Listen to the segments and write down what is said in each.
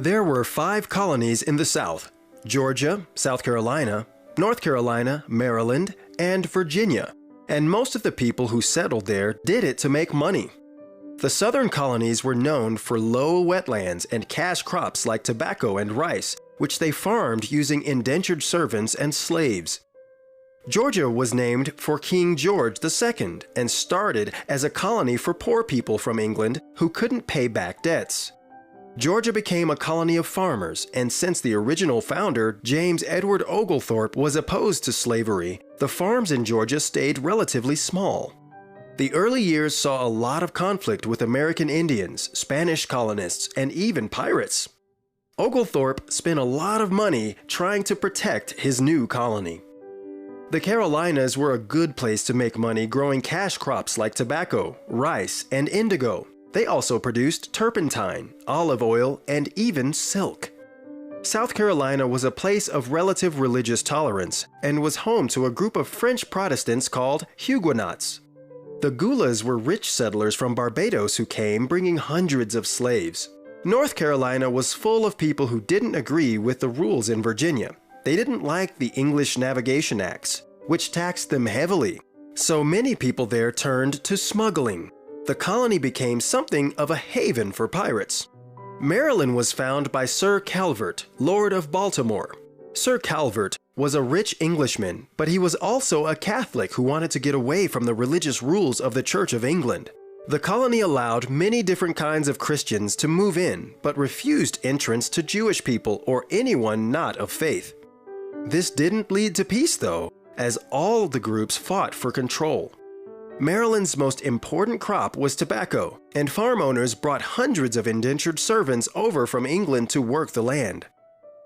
There were 5 colonies in the South: Georgia, South Carolina, North Carolina, Maryland, and Virginia. And most of the people who settled there did it to make money. The southern colonies were known for low wetlands and cash crops like tobacco and rice, which they farmed using indentured servants and slaves. Georgia was named for King George II and started as a colony for poor people from England who couldn't pay back debts. Georgia became a colony of farmers, and since the original founder, James Edward Oglethorpe, was opposed to slavery, the farms in Georgia stayed relatively small. The early years saw a lot of conflict with American Indians, Spanish colonists, and even pirates. Oglethorpe spent a lot of money trying to protect his new colony. The Carolinas were a good place to make money growing cash crops like tobacco, rice, and indigo. They also produced turpentine, olive oil, and even silk. South Carolina was a place of relative religious tolerance and was home to a group of French Protestants called Huguenots. The Gulas were rich settlers from Barbados who came bringing hundreds of slaves. North Carolina was full of people who didn't agree with the rules in Virginia. They didn't like the English Navigation Acts, which taxed them heavily. So many people there turned to smuggling. The colony became something of a haven for pirates. Maryland was founded by Sir Calvert, Lord of Baltimore. Sir Calvert was a rich Englishman, but he was also a Catholic who wanted to get away from the religious rules of the Church of England. The colony allowed many different kinds of Christians to move in, but refused entrance to Jewish people or anyone not of faith. This didn't lead to peace, though, as all the groups fought for control. Maryland's most important crop was tobacco, and farm owners brought hundreds of indentured servants over from England to work the land.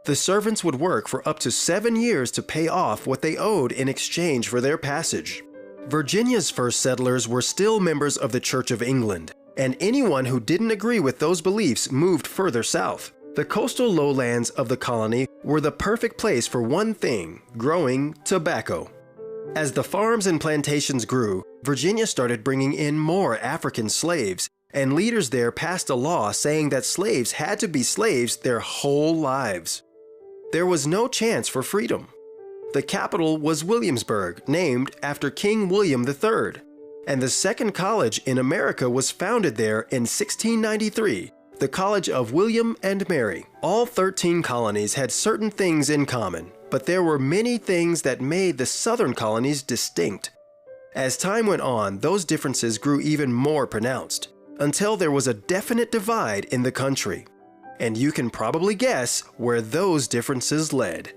The servants would work for up to 7 years to pay off what they owed in exchange for their passage. Virginia's first settlers were still members of the Church of England, and anyone who didn't agree with those beliefs moved further south. The coastal lowlands of the colony were the perfect place for one thing: growing tobacco. As the farms and plantations grew, Virginia started bringing in more African slaves, and leaders there passed a law saying that slaves had to be slaves their whole lives. There was no chance for freedom. The capital was Williamsburg, named after King William III, and the second college in America was founded there in 1693, the College of William and Mary. All 13 colonies had certain things in common, but there were many things that made the southern colonies distinct. As time went on, those differences grew even more pronounced, until there was a definite divide in the country. And you can probably guess where those differences led.